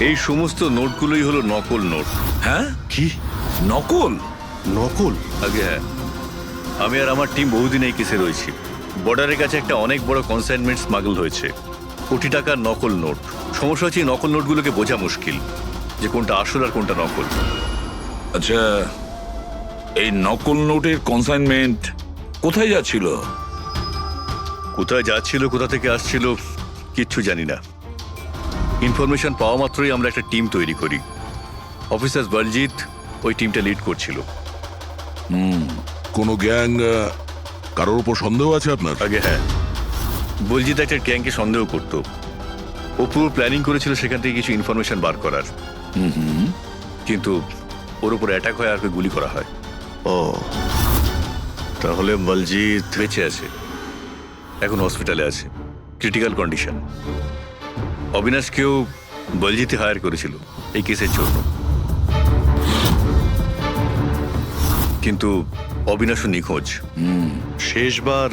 এই সমস্ত নোটগুলোই হলো নকল নোট। হ্যাঁ, কি নকল? নকল? আগে হ্যাঁ, আমি আর আমার টিম বহুদিন এই কেসে রয়েছি। বর্ডারের কাছে একটা অনেক বড় কনসাইনমেন্ট স্মাগল হয়েছে, কোটি টাকার নকল নোট। সমস্যা হচ্ছে এই নকল নোটগুলোকে বোঝা মুশকিল যে কোনটা আসল আর কোনটা নকল। আচ্ছা, এই নকল নোটের কনসাইনমেন্ট কোথায় যাচ্ছিল? কোথায় যাচ্ছিল, কোথা থেকে আসছিল কিচ্ছু জানি না। ইনফরমেশন পাওয়া মাত্রই আমরা একটা টিম তৈরি করি। অফিসার বলজিৎ ওই টিমটা লিড করছিল। কোনো গ্যাং কারোর উপর সন্দেহ আছে আপনার? আগে হ্যাঁ, বলজিৎ একটা গ্যাংকে সন্দেহ করত। ও পুরো প্ল্যানিং করেছিল সেখান থেকে কিছু ইনফরমেশন বার করার, কিন্তু ওর উপর অ্যাটাক হয় আর ওকে গুলি করা হয়। ও, তাহলে বলজিৎ বেঁচে আছে, এখন হসপিটালে আছে, ক্রিটিক্যাল কন্ডিশন। অবিনাশকেও বলজিৎ হায়ার করেছিল এই কেসের জন্য, কিন্তু অবিনাশও নিখোঁজ। শেষবার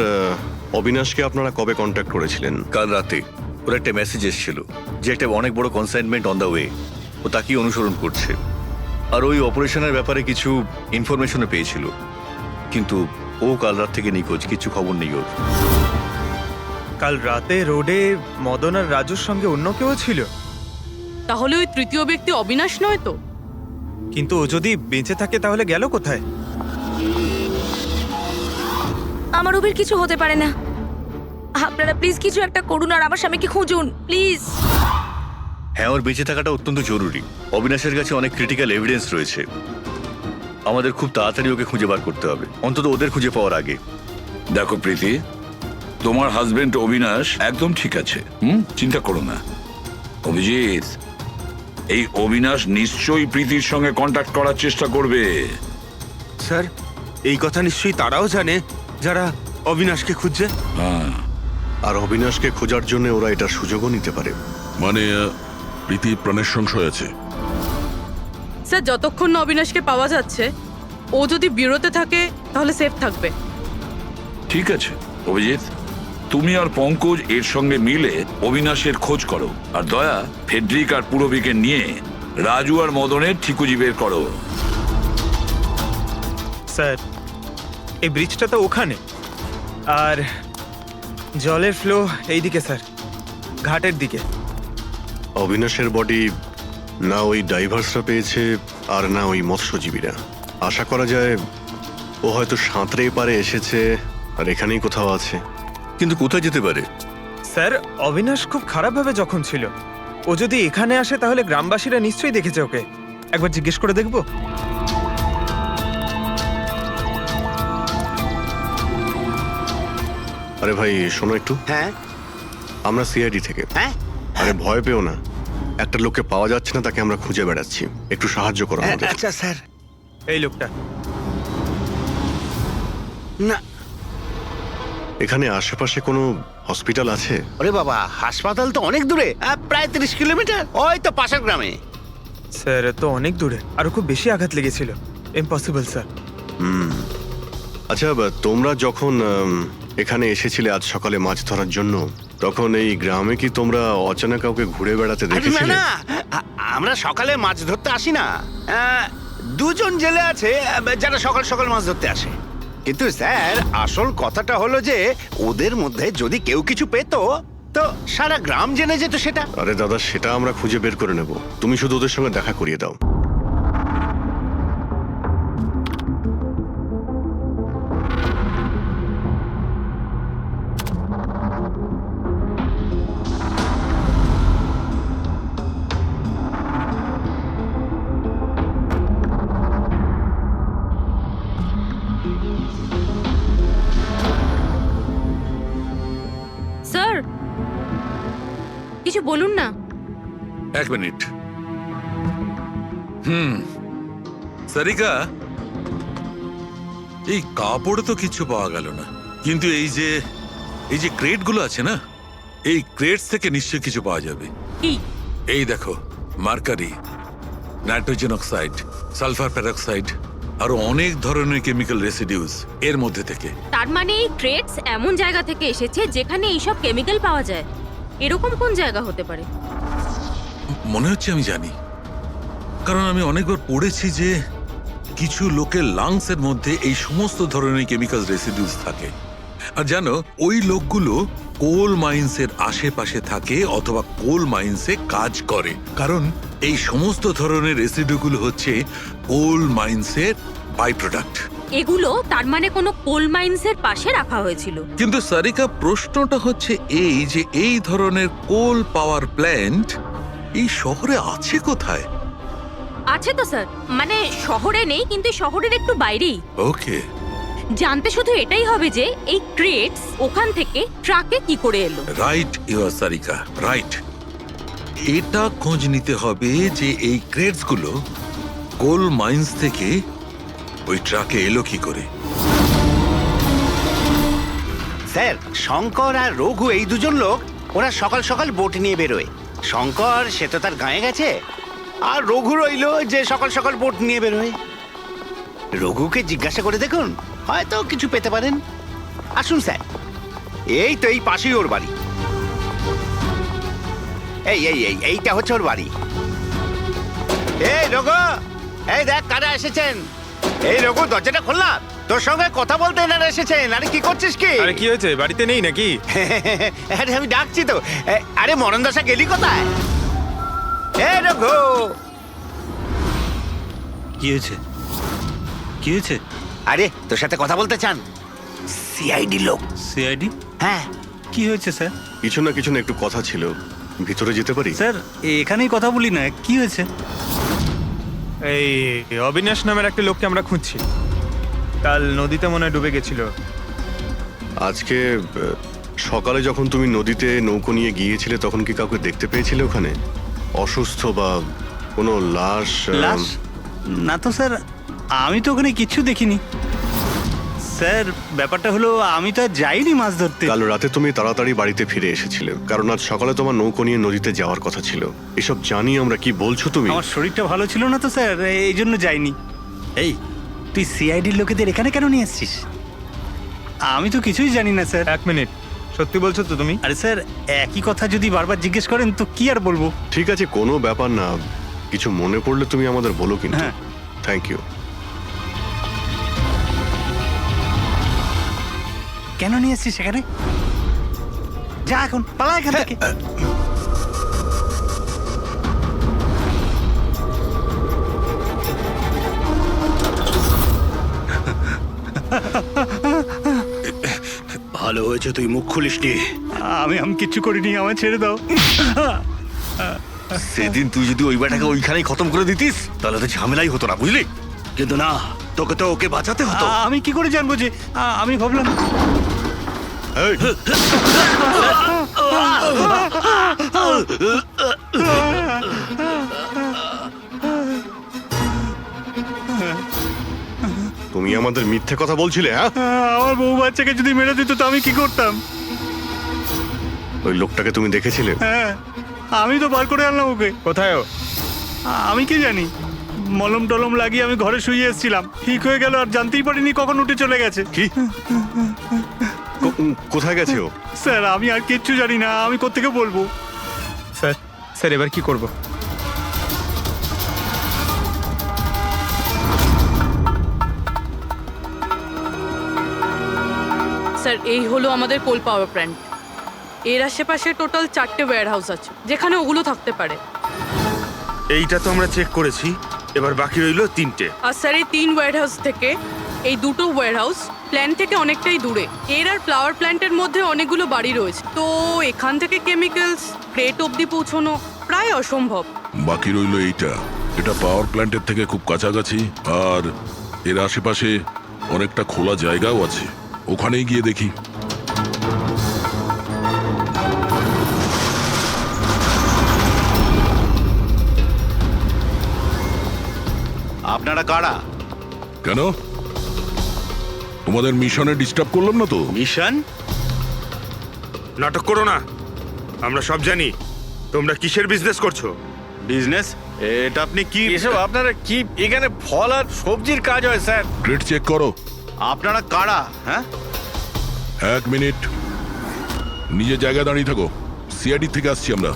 অবিনাশকে আপনারা কবে কন্ট্যাক্ট করেছিলেন? কাল রাতে ওর একটা মেসেজ এসেছিল যে একটা অনেক বড় কনসাইনমেন্ট অন দ্য ওয়ে, ও তাকেই অনুসরণ করছে। আর ওই অপারেশনের ব্যাপারে কিছু ইনফরমেশনও পেয়েছিল, কিন্তু ও কাল রাত থেকে নিখোঁজ, কিছু খবর নেই ওর। কাল রাতে রোডে মদন আর রাজুর সঙ্গে অন্য কেউ ছিল, তাহলে ওই তৃতীয় ব্যক্তি অবিনাশ নয় তো? কিন্তু ও যদি বেঁচে থাকে তাহলে গেল কোথায়? আমার ওবের কিছু হতে পারে না। আপনারা প্লিজ কিছু একটা করুন আর আমার স্বামীকে খুঁজুন প্লিজ। হ্যাঁ, ওর বেঁচে থাকাটা অত্যন্ত জরুরি। অবিনাশের কাছে অনেক ক্রিটিক্যাল এভিডেন্স রয়েছে, আমাদের খুব তাড়াতাড়ি ওকে খুঁজে বার করতে হবে, অন্তত ওদের খুঁজে পাওয়ার আগে। দেখো প্রীতি, তোমার হাজবেন্ড অবিনাশ একদম ঠিক আছে, চিন্তা করো না। অভিজিৎ, এই অবিনাশ নিশ্চয়ই প্রীতির সঙ্গে কন্ট্যাক্ট করার চেষ্টা করবে। স্যার, এই কথা নিশ্চয়ই তারাও জানে যারা অবিনাশকে খুঁজছে। হ্যাঁ, আর অবিনাশকে খোঁজার জন্য ওরা এটার সুযোগও নিতে পারে। মানে প্রীতি প্রাণের সংশয় আছে। স্যার, যতক্ষণ না অবিনাশকে পাওয়া যাচ্ছে, ও যদি বিরতে থাকে তাহলে সেফ থাকবে। ঠিক আছে অভিজিৎ, তুমি আর পঙ্কজ এর সঙ্গে মিলে অবিনাশের খোঁজ করো, আর দয়া ফেডরিক আর পুরবিকে নিয়ে রাজু আর মদনের ঠিকুজি বের করো। স্যার, এই ব্রিজটা তো ওখানে, আর জলের ফ্লো এইদিকে স্যার, ঘাটের দিকে। অবিনাশের বডি না ওই ডাইভার্সরা পেয়েছে আর না ওই মৎস্যজীবীরা। আশা করা যায় ও হয়তো সাঁতরে পারে এসেছে আর এখানেই কোথাও আছে। কিন্তু কোথায় যেতে পারে? স্যার, অবিনাশ খুব খারাপভাবে জখম ছিল। ও যদি এখানে আসে তাহলে গ্রামবাসীরা নিশ্চয়ই দেখেছে ওকে। একবার জিজ্ঞেস করে দেখবো। আরে ভাই শোনো একটু, হ্যাঁ আমরা সিআইডি থেকে। হ্যাঁ আরে ভয় পেও না, একটা লোককে পাওয়া যাচ্ছে না, তাকে আমরা খুঁজে বেড়াচ্ছি, একটু সাহায্য করো আমাদের। আচ্ছা স্যার। এই লোকটা না, এখানে আশেপাশে কোনো হসপিটাল আছে? ওরে বাবা, হাসপাতাল তো অনেক দূরে, প্রায় 30 কিলোমিটার, ওই তো পাশের গ্রামে। স্যার, এ তো অনেক দূরে, আরো খুব বেশি আঘাত লেগেছিল। Impossible sir. আচ্ছা, তোমরা যখন এখানে এসেছিলে আজ সকালে মাছ ধরার জন্য, তখন এই গ্রামে কি তোমরা অচেনা কাউকে ঘুরে বেড়াতে আরে না দেখেছিলে? না, আমরা সকালে মাছ ধরতে আসি না। দুজন জেলে আছে যারা সকাল সকাল মাছ ধরতে আসে। কিন্তু স্যার, আসল কথাটা হলো যে ওদের মধ্যে যদি কেউ কিছু পেতো তো সারা গ্রাম জেনে যেত সেটা। আরে দাদা, সেটা আমরা খুঁজে বের করে নেব, তুমি শুধু ওদের সঙ্গে দেখা করিয়ে দাও। স্যার, কিছু বলুন না। এক মিনিট। সারিকা, এই কাপড়ে তো কিছু পাওয়া গেল না, কিন্তু এই যে ক্রেটগুলো আছে না, এই ক্রেটস থেকে নিশ্চয়ই কিছু পাওয়া যাবে। কি? এই দেখো, mercury, nitrogen oxide, sulphur peroxide, আরো অনেক ধরনের কেমিক্যাল রেসিডিউস এর মধ্যে থেকে। তার মানে এই ট্রেডস এমন জায়গা থেকে এসেছে যেখানে এইসব কেমিক্যাল পাওয়া যায়। এরকম কোন জায়গা হতে পারে? মনে হচ্ছে আমি জানি, কারণ আমি অনেকবার পড়েছি যে কিছু লোকের লাংসের মধ্যে এই সমস্ত ধরনের কেমিক্যাল রেসিডিউস থাকে। আর জানো, ওই লোকগুলো কোল মাইন্সের আশেপাশে থাকে অথবা কোল মাইন্সে কাজ করে, কারণ এই সমস্ত ধরনের রেসিডিউগুলো হচ্ছে কোল মাইন্সের বাই প্রোডাক্ট। এগুলো তার মানে কোনো কোল মাইন্সের পাশে রাখা হয়েছিল। কিন্তু সারিকা, প্রশ্নটা হচ্ছে এই যে এই ধরনের কোল পাওয়ার প্ল্যান্ট এই শহরে আছে কোথায়? আছে তো স্যার, মানে শহরে নেই, কিন্তু শহরের একটু বাইরেই। ওকে, জানতে শুধু এটাই হবে যে এই ক্রেটস ওখান থেকে ট্রাকে কি করে এলো। Right your Sarika, right. এটা খোঁজ নিতে হবে যে এই ক্রেটস গুলো কোল মাইন্স থেকে ওই ট্রাকে এলো কি করে। স্যার, শঙ্কর আর রঘু এই দুজন লোক, ওরা সকাল সকাল বোট নিয়ে বেরোয়। শঙ্কর সে তো তার গায়ে গেছে, আর রঘু রইলো যে সকাল সকাল বোট নিয়ে বেরোয়। রঘুকে জিজ্ঞাসা করে দেখুন, হয়তো কিছু পেতে পারেন। আসুন স্যার, এই তো এই পাশেই ওর বাড়ি। এইটা হচ্ছে ওর বাড়ি। এই রঘু, এই দেখ কারা এসেছেন। এই রঘু, দরজাটা খুললাম, তোর সঙ্গে কথা বলতে এনারা এসেছেন। আরে কি করছিস কি? আরে কি হয়েছে, বাড়িতে নেই নাকি? আরে আমি ডাকছি তো। আরে মরণ দশা গেলি কোথায়? এই রঘু, কি হয়েছে? কি হয়েছে? আরে তোর সাথে কথা বলতে চান সিআইডি লোক। সিআইডি? হ্যাঁ, কি হয়েছে স্যার? কিছু না একটু কথা ছিল, ভিতরে যেতে পারি? স্যার, এখানেই কথা বলি না, কি হয়েছে? এই অবিনাশ নামের একটা লোককে আমরা খুঁজছি। কাল নদীতে মনে হয় ডুবে গেছিল। আজকে সকালে যখন তুমি নদীতে নৌকো নিয়ে গিয়েছিলে তখন কি কাউকে দেখতে পেয়েছিলে ওখানে? অসুস্থ বা কোনো লাশ? লাশ? না তো স্যার, আমি তো ওখানে কিচ্ছু দেখিনি। স্যার, ব্যাপারটা হলো আমি তো আর যাইনি মাছ ধরতে। কাল রাতে তুমি তাড়াতাড়ি বাড়িতে ফিরে এসেছিলে, কারণ আজ সকালে তোমার নৌকো নিয়ে নদীতে যাওয়ার কথা ছিল। এসব জানি আমরা, কি বলছো তুমি? আমার শরীরটা ভালো ছিল না তো স্যার, এই জন্য যাইনি। এই, তুই সিআইডির লোকেদের এখানে কেন নিয়ে এসছিস? আমি তো কিছুই জানি না স্যার। এক মিনিট, সত্যি বলছো তো তুমি? আরে স্যার, একই কথা যদি বারবার জিজ্ঞেস করেন তো কি আর বলবো। ঠিক আছে, কোনো ব্যাপার না, কিছু মনে পড়লে তুমি আমাদের বলো কিন্তু। হ্যাঁ। Thank you. কেন নিয়ে এসছিস সেখানে? যা এখন, পালা এখান থেকে। ভালো হয়েছে তুই মুখ খুলিসনি। আমি কিচ্ছু করিনি, আমায় ছেড়ে দাও। সেদিন তুই যদি ওই বেটাকে ওইখানেই খতম করে দিতিস তাহলে তো ঝামেলাই হতো না, বুঝলি? কিন্তু না, তোকে তো ওকে বাঁচাতে হতো। আমি কি করে জানবো যে আমি ভাবলাম। এই, তুমি আমাদের মিথ্যে কথা বলছিলে? হ্যাঁ, আমার বউ বাচ্চাকে যদি মেরে দিত তো আমি কি করতাম? ওই লোকটাকে তুমি দেখেছিলে? হ্যাঁ, আমি তো বার করে আনলাম ওকে। কোথায় ও? আমি কি জানি, মলম টলম লাগিয়ে আমি ঘরে শুয়ে এসেছিলাম, ঠিক হয়ে গেল, আর জানতেই পারিনি কখন উঠে চলে গেছে। কি? কোথায় গেছে ও? স্যার, আমি আর কিচ্ছু জানি না, আমি কোত্থেকে বলবো? স্যার, স্যার এবার কি করব? স্যার, এই হলো আমাদের কোল পাওয়ার প্ল্যান্ট। এর আশেপাশে টোটাল 4টে ওয়্যার হাউস আছে যেখানে ওগুলো থাকতে পারে। এইটা তো আমরা চেক করেছি, এবার বাকি রইল 3টে। আর স্যার, এই 3 ওয়্যার হাউস থেকে এই 2টো ওয়্যার হাউস প্ল্যান্ট থেকে অনেকটাই দূরে। এর আর ফ্লাওয়ার প্ল্যান্টের মধ্যে অনেকগুলো বাড়ি রয়েছে, তো এখান থেকে কেমিক্যালস ক্রেট অব্দি পৌঁছানো প্রায় অসম্ভব। বাকি রইল এইটা, এটা পাওয়ার প্ল্যান্টের থেকে খুব কাছাকাছি, আর এর আশেপাশে অনেকটা খোলা জায়গাও আছে, ওখানেই গিয়ে দেখি। আপনারা কারা? কেন, তোমাদের মিশনে ডিস্টার্ব করলাম না তো? মিশন? নাটক করো না, আমরা সব জানি তোমরা কিসের বিজনেস করছো। বিজনেস? এটা আপনি কি? এসব আপনারা কি? এখানে ফল আর সবজির কাজ হয় স্যার। গ্রেড চেক করো। আপনারা কারা? হ্যাঁ, 1 মিনিট, নিজের জায়গায় দাঁড়িয়ে থাকো। সিআইডি থেকে আসছি আমরা।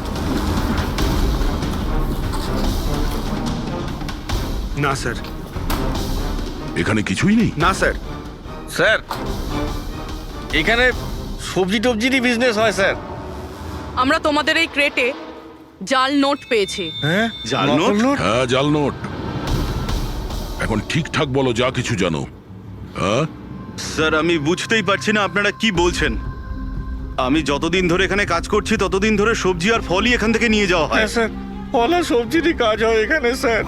না স্যার, এখানে কিছুই নেই? না স্যার। স্যার এখানে সবজি টবজিরই বিজনেস হয় স্যার। আমরা তোমাদের এই ক্রেটে জাল নোট পেয়েছি। হ্যাঁ জাল নোট? হ্যাঁ, জাল নোট। এখন ঠিকঠাক বলো, যা কিছু জানো। হ্যাঁ, স্যার আমি বুঝতেই পারছি না আপনারা কি বলছেন। আমি যতদিন ধরে এখানে কাজ করছি ততদিন ধরে সবজি আর ফলই এখান থেকে নিয়ে যাওয়া হয়। স্যার ফল আর সবজিরই কাজ হয় এখানে স্যার।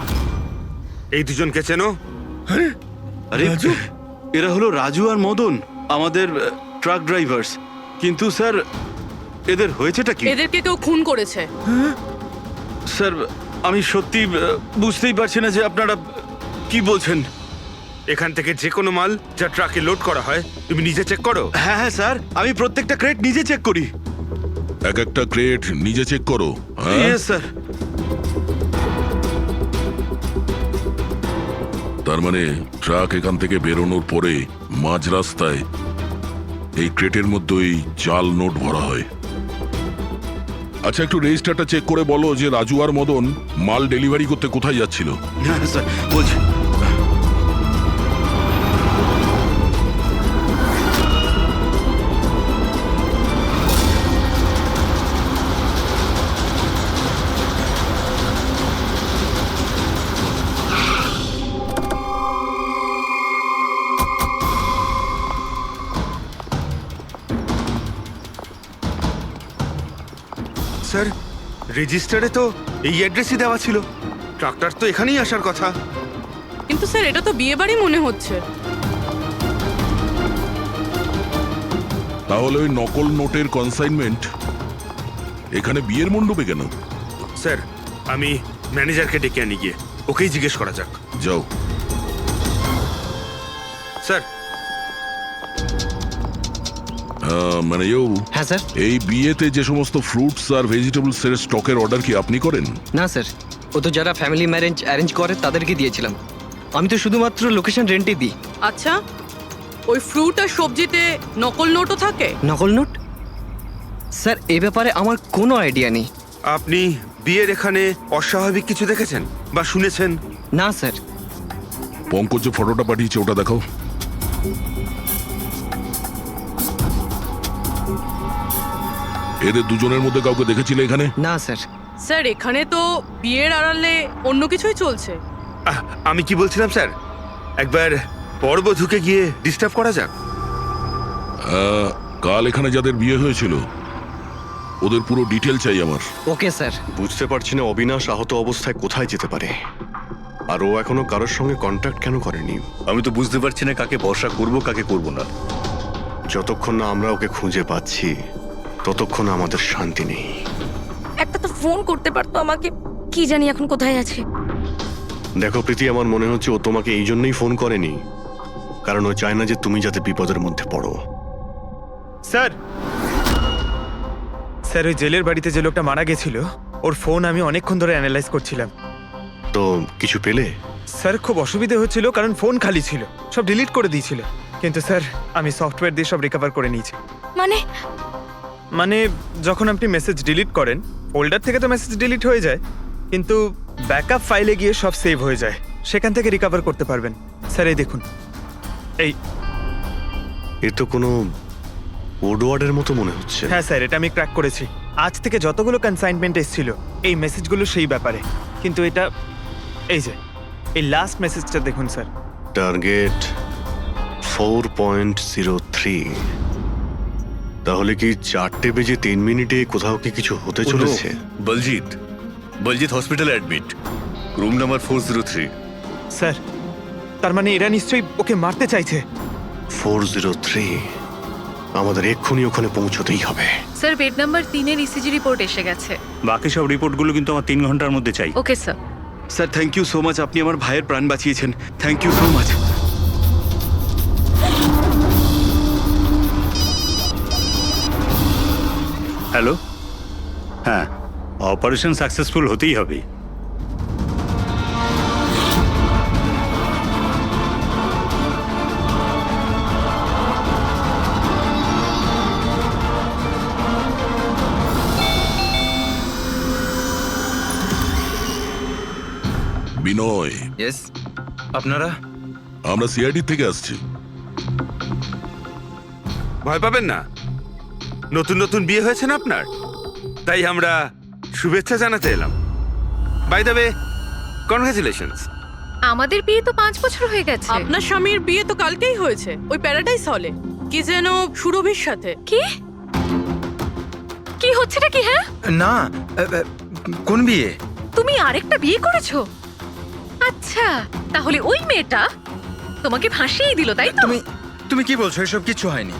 এই দুজনকে চেনো? আরে এরা হলো রাজু আর মদন, আমাদের ট্রাক ড্রাইভার্স। কিন্তু স্যার এদের হয়েছেটা কি? এদেরকে কেউ খুন করেছে। স্যার আমি সত্যি বুঝতেই পারছি না যে আপনারা কি বলছেন। এখান থেকে যে কোনো মাল যা ট্রাকে লোড করা হয় তুমি নিজে চেক করো। হ্যাঁ হ্যাঁ স্যার, আমি প্রত্যেকটা ক্রেট নিজে চেক করি। এক একটা ক্রেট নিজে চেক করো? হ্যাঁ ইয়েস স্যার। তার মানে ট্রাক এখান থেকে বেরোনোর পরে মাঝ রাস্তায় এই ক্রেটের মধ্যে ওই জাল নোট ভরা হয়। আচ্ছা, একটু রেজিস্টারটা চেক করে বলো যে রাজু আর মদন মাল ডেলিভারি করতে কোথায় যাচ্ছিল? হ্যাঁ স্যার বলছি। স্যার রেজিস্টারে তো এই অ্যাড্রেসই দেওয়া ছিল। ট্রাক্টর তো এখানেই আসার কথা। কিন্তু স্যার এটা তো বিয়ে বাড়ি মনে হচ্ছে। তাহলে ওই নকল নোটের কনসাইনমেন্ট এখানে বিয়ের মণ্ডপে কেন? স্যার আমি ম্যানেজারকে ডেকে আনি, গিয়ে ওকেই জিজ্ঞেস করা যাক। যাও। স্যার মানে হ্যাঁ স্যার। এই বিয়েতে যে সমস্ত ফ্রুটস আর ভেজিটেবলস এর স্টকের অর্ডার কি আপনি করেন? না স্যার, ও তো যারা ফ্যামিলি ম্যারেজ অ্যারেঞ্জ করে তাদেরকে দিয়েছিলাম। আমি তো শুধুমাত্র লোকেশন রেন্টে দিই। আচ্ছা, ওই ফ্রুট আর সবজিতে নকল নোটও থাকে? নকল নোট? স্যার এ ব্যাপারে আমার কোনো আইডিয়া নেই। আপনি বিয়ের এখানে অস্বাভাবিক কিছু দেখেছেন বা শুনেছেন? না স্যার। পঙ্কজ যে ফটোটা পাঠিয়েছে ওটা দেখাও। এদের দুজনের মধ্যে কাউকে দেখেছিলে এখানে? না স্যার। স্যার এখানে তো বিয়ের আড়ালে অন্য কিছুই চলছে। আমি কি বলছিলাম স্যার, একবার পরবধূকে গিয়ে ডিস্টার্ব করা যাক। কাল এখানে যাদের বিয়ে হয়েছিল ওদের পুরো ডিটেল চাই আমার। Okay sir. বুঝতে পারছি না অবিনাশ আহত অবস্থায় কোথায় যেতে পারে, আর ও এখনো কারোর সঙ্গে কন্ট্যাক্ট কেন করেনি। আমি তো বুঝতে পারছি না কাকে ভরসা করব কাকে করব না। যতক্ষণ না আমরা ওকে খুঁজে পাচ্ছি ততক্ষণ আমাদের শান্তি নেই। একটা তো ফোন করতে পারতো আমাকে, কি জানি এখন কোথায় আছে। দেখো প্রীতি, আমার মনে হচ্ছে ও তোমাকে এই জন্যই ফোন করেনি, কারণ ও চায় না যে তুমি যাতে বিপদের মধ্যে পড়ো। স্যার স্যার ওই জেলের বাড়িতে যে লোকটা মারা গেছিল ওর ফোন আমি অনেকক্ষণ ধরে অ্যানালাইজ করছিলাম। তো কিছু পেলে? স্যার খুব অসুবিধা হচ্ছিল কারণ ফোন খালি ছিল, সব ডিলিট করে দিয়েছিল। কিন্তু স্যার আমি সফটওয়্যার দিয়ে সব রিকভার করে নিয়েছি। মানে যখন আপনি মেসেজ ডিলিট করেন ফোল্ডার থেকে তো মেসেজ ডিলিট হয়ে যায়, কিন্তু ব্যাকআপ ফাইলে গিয়ে সব সেভ হয়ে যায়, সেখান থেকে রিকভার করতে পারবেন। স্যার এই দেখুন, এ তো কোনো ওডওয়ার্ডের মতো মনে হচ্ছে। হ্যাঁ স্যার, এটা আমি ক্র্যাক করেছি। আজ থেকে যতগুলো কনসাইনমেন্ট এসেছিল এই মেসেজগুলো সেই ব্যাপারে, কিন্তু এটা এই যে এই লাস্ট মেসেজটা দেখুন স্যার। টার্গেট 4.03। তাহলে কি 4:03 কোথাও কি কিছু হতে চলেছে? বলজিৎ হসপিটালে অ্যাডমিট, রুম নাম্বার 403। স্যার তার মানে এরা নিশ্চয়ই ওকে মারতে চাইছে। 403, আমাদের এক্ষুনি ওখানে পৌঁছতেই হবে। স্যার বেড নাম্বার 3-এর ইসিজি রিপোর্ট এসে গেছে। বাকি সব রিপোর্টগুলো কিন্তু আমার 3 ঘন্টার মধ্যে চাই। Okay sir. Sir thank you so much, আপনি আমার ভাইয়ের প্রাণ বাঁচিয়েছেন। Thank you so much. Hello, হ্যাঁ অপারেশন সাকসেসফুল হতেই হবে। বিনয়, ইয়েস, আপনারা? আমরা সিআইডি থেকে আসছি। ভয় পাবেন না, নতুন নতুন বিয়ে হয়েছে না আপনার, তাই আমরা শুভেচ্ছা জানাতে এলাম। By the way, congratulations. আমাদের বিয়ে তো 5 বছর হয়ে গেছে। আপনার স্বামীর বিয়ে তো কালকেই হয়েছে, ওই প্যারাডাইস হলে, কি যেন সুরভির সাথে। কি কি হচ্ছেটা কি? হ্যাঁ, না, কোন বিয়ে? তুমি আরেকটা বিয়ে করেছো? আচ্ছা, তাহলে ওই মেয়েটা তোমাকে ফাঁসিয়ে দিল, তাই তো? তুমি কি বলছো? এসব কিছু হয়নি।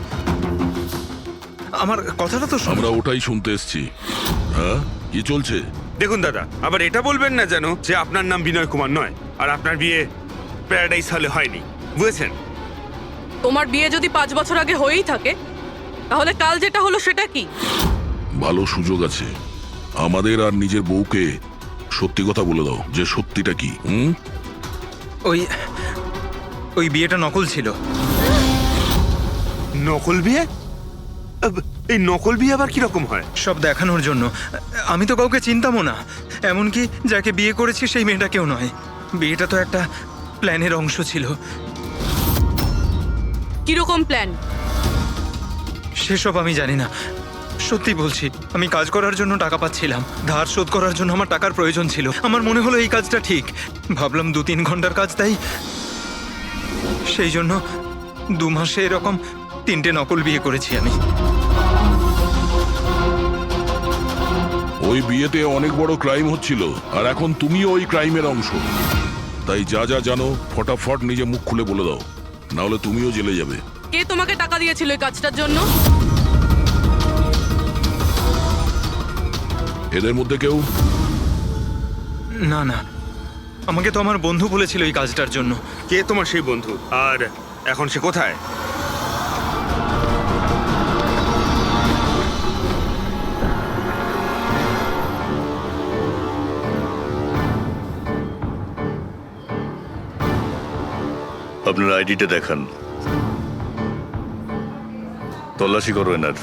আমার কথাটা তো আমরা ওটাই শুনতে এসছি। হ্যাঁ, কি চলছে? দেখুন দাদা, আবার এটা বলবেন না যেন যে আপনার নাম বিনয় কুমার নয় আর আপনার বিয়ে প্যারাডাইস হলে হয়নি, বুঝেছেন? তোমার বিয়ে যদি 5 বছর আগে হয়েই থাকে, তাহলে কাল যেটা হলো সেটা কি? ভালো সুযোগ আছে, আমাদের আর নিজের বউকে সত্যি কথা বলে দাও যে সত্যিটা কি। ওই বিয়েটা নকল ছিল। নকল বিয়ে? এই নকল বিয়ে আবার কিরকম হয়? সব দেখানোর জন্য। আমি তো কাউকে চিনতামও না, এমনকি যাকে বিয়ে করেছি সেই মেয়েটাকেও নয়। বিয়েটা তো একটা প্ল্যানের অংশ ছিল। কিরকম প্ল্যান? সেসব আমি জানি না, সত্যি বলছি। আমি কাজ করার জন্য টাকা পাচ্ছিলাম, ধার শোধ করার জন্য আমার টাকার প্রয়োজন ছিল। আমার মনে হলো এই কাজটা ঠিক, ভাবলাম 2-3 ঘন্টার কাজ, তাই সেই জন্য 2 মাসে এরকম 3টে নকল বিয়ে করেছি আমি। ওই বিয়েতে অনেক বড় ক্রাইম হচ্ছিল, আর এখন তুমিও ওই ক্রাইমের অংশ। তাই যা যা জানো ফটাফট নিজে মুখ খুলে বলে দাও, না হলে তুমিও জেলে যাবে। কে তোমাকে টাকা দিয়েছিল এই কাজটার জন্য? এদের মধ্যে কেউ? না না, আমাকে তো আমার বন্ধু বলেছিল এই কাজটার জন্য। কে তোমার সেই বন্ধু, আর এখন সে কোথায়? আপনার আইডিটা দেখান, তল্লাশি করো এনার।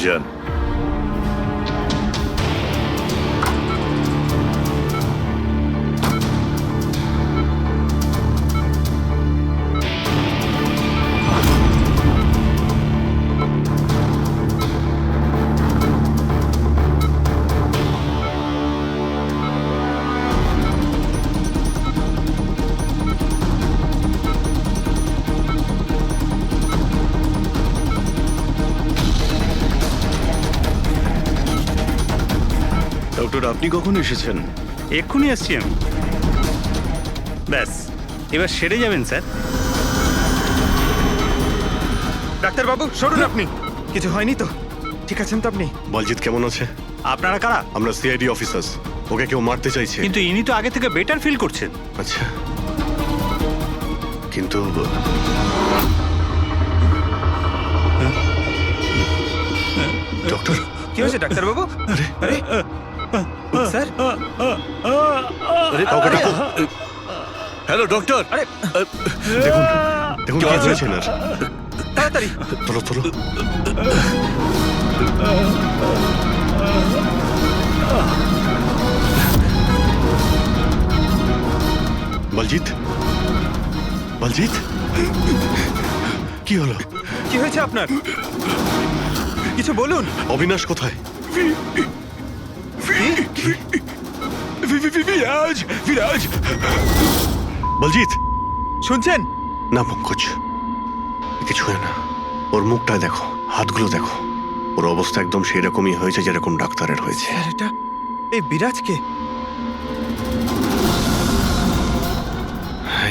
যান। ডক্টর, আপনি কখন এসেছেন? এক্ষুনি আসছি আমি। ব্যাস, এবার সেরে যাবেন স্যার। ডাক্তারবাবু সরুন আপনি। কিছু হয়নি তো? ঠিক আছেন তো আপনি? বলজিৎ কেমন আছে? আপনারা কারা? আমরা সিআইডি অফিসার্স। ওকে কেউ মারতে চাইছে। কিন্তু ইনি তো আগে থেকে বেটার ফিল করছেন। আচ্ছা, কিন্তু ডক্টর, কি হয়েছে ডাক্তারবাবু? আরে স্যার, কাউকে ডাকো। Hello doctor. আরে দেখুন দেখুন কি হয়েছে না। তাড়াতাড়ি তোলো তোলো। বলজিৎ, বলজিৎ, কি হলো? কি হয়েছে আপনার? কিছু বলুন। অবিনাশ কোথায়? বিরাজ, বিরাজ, বলজিৎ, শুনছেন? না পঙ্কজ, কিছু হয় না। ওর মুখটা দেখো, হাতগুলো দেখো, ওর অবস্থা একদম সেই রকমই হয়েছে যেরকম ডাক্তারের হয়েছে। স্যার, এটা এই বিরাজকে?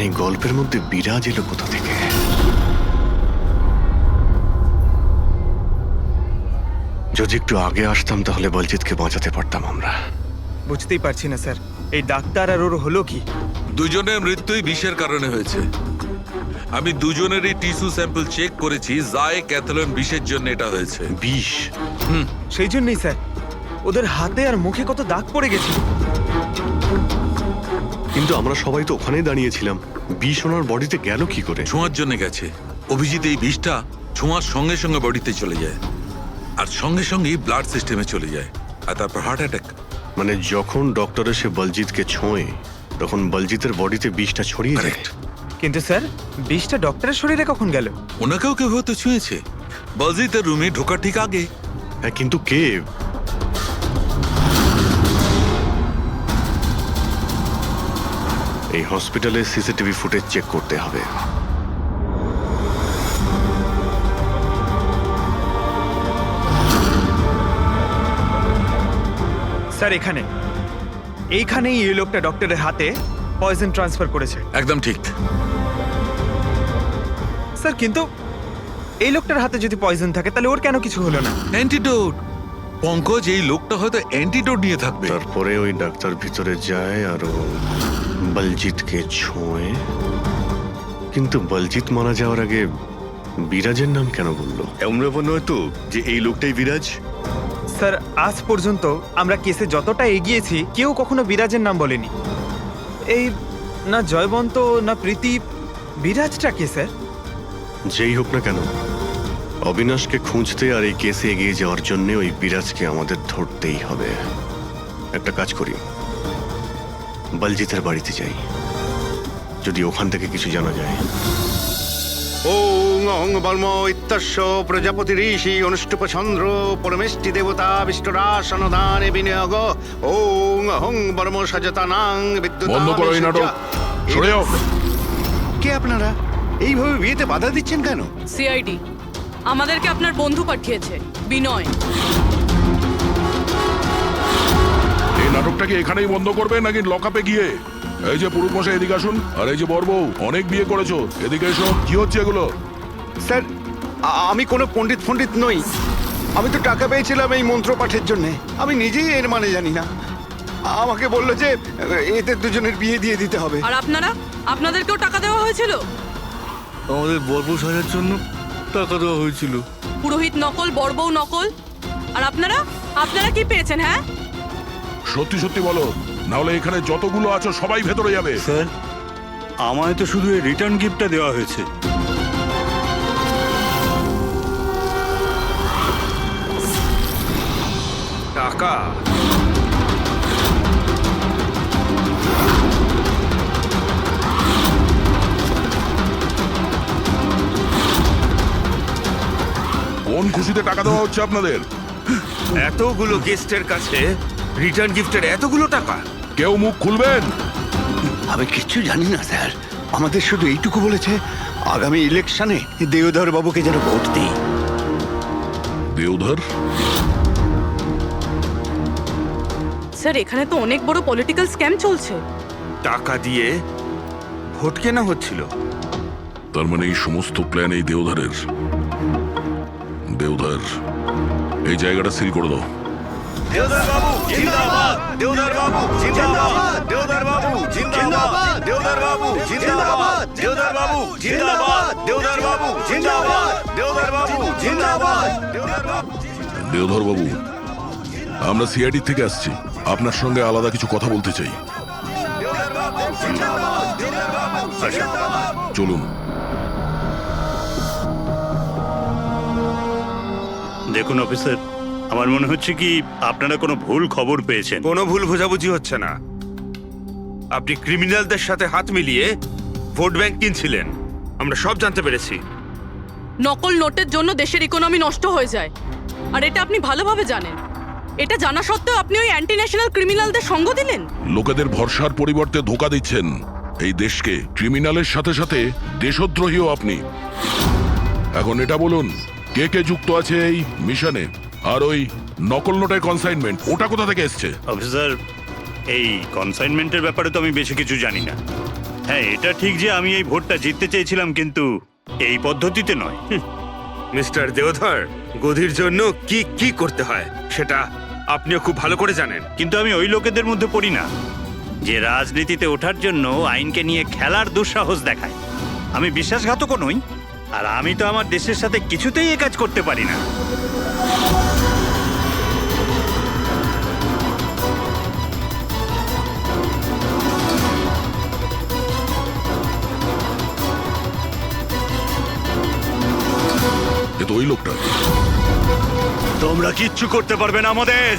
এই গল্পের মধ্যে বিরাজ এলো কোথা থেকে? যদি একটু আগে আসতাম তাহলে বলজিৎকে বাঁচাতে পারতাম আমরা। বুঝতেই পারছি না স্যার, এই ডাক্তার আর ওর হলো কি? দুজনের মৃত্যুই বিষের কারণে হয়েছে। আমি দুজনেরই টিস্যু স্যাম্পল চেক করেছি, জায় ক্যাথলন বিষের জন্য এটা হয়েছে। বিষ? সেই জন্যই স্যার, ওদের হাতে আর মুখে কত দাগ পড়ে গেছে। কিন্তু আমরা সবাই তো ওখানেই দাঁড়িয়েছিলাম, বিষ ওনার বডিতে গেল কি করে? ছোঁয়ার জন্য গেছে। অভিজিৎ, এই বিষটা ছোঁয়ার সঙ্গে সঙ্গে বডিতে চলে যায়। আর সঙ্গে সঙ্গেই ব্লাড সিস্টেমে চলে যায় আর তারপর হার্ট অ্যাটাক। মানে যখন ডক্টর এসে বলজিৎকে ছোঁয় তখন বলজিতের বডিতে বিষটা ছড়িয়ে যায়। কিন্তু স্যার বিষটা ডক্টরের শরীরে কখন গেল? ওনাকেও কেউ হয়তো ছুঁয়েছে বলজিতের রুমে ঢোকার ঠিক আগে। হ্যাঁ, কিন্তু কে? এই হসপিটালে সিসিটিভি ফুটেজ চেক করতে হবে। স্যার এইখানেই এই লোকটা ডক্টরের হাতে পয়জন ট্রান্সফার করেছে। একদম ঠিক। স্যার কিন্তু এই লোকটার হাতে যদি পয়জন থাকে তাহলে ওর কেন কিছু হলো না? অ্যান্টিডোট। পঙ্কজ, এই লোকটা হয়তো অ্যান্টিডোট নিয়ে থাকবে। তারপরে ওই ডাক্তার ভিতরে যায় আর ও বলজিৎকে ছোঁয়। কিন্তু বলজিৎ মারা যাওয়ার আগে বিরাজের নাম কেন বললো? এমন ব্যাপার নয় তো যে এই লোকটাই বিরাজ? স্যার আজ পর্যন্ত আমরা কেসে যতটা এগিয়েছি কেউ কখনো বিরাজের নাম বলেনি। এই না জয়বন্ত না প্রীতি, বিরাজটা কে স্যার? যেই হোক না কেন, অবিনাশকে খুঁজতে আর এই কেসে এগিয়ে যাওয়ার জন্য ওই বিরাজকে আমাদের ধরতেই হবে। একটা কাজ করি, বলজিতের বাড়িতে যাই, যদি ওখান থেকে কিছু জানা যায়। ওং অহং বর্ম ইত্যস্য প্রজাপতি ঋষি অনুষ্ঠুপ চন্দ্র পরমেষ্টি দেবতা বিষ্ণুরাসনদানে বিনিয়োগ। ওং অহং বর্ম সজতানাং বিদ্যুৎ। বন্ধ করো এই নাটক, সরে যাও। কে আপনারা? এইভাবে বিয়েতে বাধা দিচ্ছেন কেন? সিআইডি আমাদেরকে আপনার বন্ধু পাঠিয়েছে, বিনয়। এই নাটকটাকে এখানেই বন্ধ করবে নাকি লকআপে গিয়ে? এই যে পুরুষ মশাই এদিকে আসুন, আর এই যে বড়বউ অনেক বিয়ে করেছো, এদিকে এসো। কি হচ্ছে এগুলো? স্যার, আমি কোনো পণ্ডিত নই। আমি তো টাকা পেয়েছিলাম এই মন্ত্র পাঠের জন্য। আমি নিজেই এর মানে জানি না। আমাকে বললো যে এদের দুজনের বিয়ে দিয়ে দিতে হবে। আর আপনাদেরকেও টাকা দেওয়া হয়েছিল? আমাদের বরবউ সাজার জন্য টাকা দেওয়া হয়েছিল। পুরোহিত নকল, বড়বউ নকল। আর আপনারা কি পেয়েছেন? হ্যাঁ, সত্যি সত্যি বলো, না হলে এখানে যতগুলো আছো সবাই ভেতরে যাবে। স্যার, আমায় তো শুধু এই রিটার্ন গিফটটা দেওয়া হয়েছে। টাকা? কোন খুশিতে টাকা দেওয়া হচ্ছে আপনাদের? এতগুলো গেস্টের কাছে রিটার্ন গিফটের এতগুলো টাকা? কেউ মুখ খুলবেন? আমি কিচ্ছু জানি না স্যার। আমাদের শুধু এইটুকু বলেছে, আগামী ইলেকশনে দেওধর বাবুকে যেন ভোট দিই। দেওধর? স্যার এখানে তো অনেক বড় পলিটিক্যাল স্ক্যাম চলছে। টাকা দিয়ে ভোট কেনা হচ্ছিল। তার মানে এই সমস্ত প্ল্যান এই দেওধরের। দেওধর, এই জায়গাটা সিল করে দাও। দেওধর বাবু জিন্দাবাদ! দেওধর বাবু জিন্দাবাদ! দেওধর বাবু জিন্দাবাদ! দেওধর বাবু জিন্দাবাদ! দেওধর বাবু জিন্দাবাদ! দেওধর বাবু জিন্দাবাদ! দেওধর বাবু জিন্দাবাদ! দেওধর বাবু। দেওধর বাবু, আমরা সিআইডি থেকে আসছি, আপনার সঙ্গে আলাদা কিছু কথা বলতে চাই। চলুন। দেখুন অফিসার, আমার মনে হচ্ছে কি আপনারা কোনো ভুল খবর পেয়েছেন। কোনো ভুল বোঝাবুঝি হচ্ছে না। আপনি ক্রিমিনালদের সাথে হাত মিলিয়ে ভোট ব্যাংক কিনছিলেন, আমরা সব জানতে পেরেছি। নকল নোটের জন্য দেশের ইকোনমি নষ্ট হয়ে যায়, আর এটা আপনি ভালোভাবে জানেন। এটা জানা সত্ত্বেও আপনি ওই অ্যান্টি ন্যাশনাল ক্রিমিনালদের সঙ্গ দিলেন। লোকেদের ভরসার পরিবর্তে ধোঁকা দিচ্ছেন এই দেশকে। ক্রিমিনালের সাথে সাথে দেশদ্রোহীও আপনি। এখন এটা বলুন, কে কে যুক্ত আছে এই মিশনে? আর ওই নকল নোটের কনসাইনমেন্ট, ওটা কোথা থেকে এসছে? অফিসার, এই কনসাইনমেন্টের ব্যাপারে তো আমি বেশি কিছু জানি না। হ্যাঁ, এটা ঠিক যে আমি এই ভোটটা জিততে চেয়েছিলাম, কিন্তু এই পদ্ধতিতে নয়। মিস্টার দেওধর, গদির জন্য কি কি করতে হয় সেটা আপনিও খুব ভালো করে জানেন। কিন্তু আমি ওই লোকেদের মধ্যে পড়ি না যে রাজনীতিতে ওঠার জন্য আইনকে নিয়ে খেলার দুঃসাহস দেখায়। আমি বিশ্বাসঘাতকও নই, আর আমি তো আমার দেশের সাথে কিছুতেই এ কাজ করতে পারি না। এ তো ওই লোকটা। তোমরা কিচ্ছু করতে পারবে না আমাদের।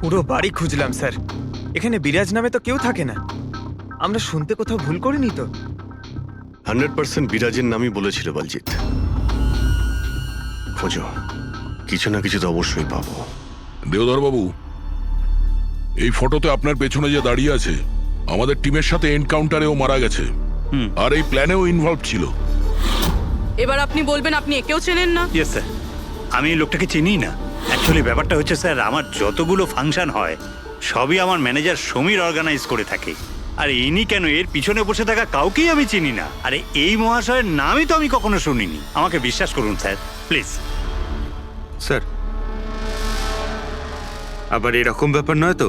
পুরো বাড়ি খুঁজলাম স্যার, এখানে বিরাজ নামে তো কেউ থাকে না। আমরা শুনতে কোথাও ভুল করিনি তো? 100% বিরাজের নামই বলেছিল বলজিৎ। খোঁজো, কিছু না কিছু তো অবশ্যই পাবো। দেওধর বাবু, এই ফটোতে আপনার পেছনে যে দাঁড়িয়ে আছে আমাদের টিমের সাথে এনকাউন্টারেও মারা গেছে, আর এই প্ল্যানেও ইনভলভ ছিল। এবার আপনি বলবেন আপনি একেও চেনেন না? ইয়েস স্যার, আমি এই লোকটাকে চিনি না। অ্যাকচুয়ালি ব্যাপারটা হচ্ছে স্যার, আমার যতগুলো ফাংশন হয় সবই আমার ম্যানেজার সমীর অর্গানাইজ করে থাকে। আর ইনি কেন, এর পিছনে বসে থাকা কাউকেই আমি চিনি না। আরে এই মহাশয়ের নামই তো আমি কখনো শুনিনি। আমাকে বিশ্বাস করুন স্যার, প্লিজ। স্যার, আবার এরকম ব্যাপার নয় তো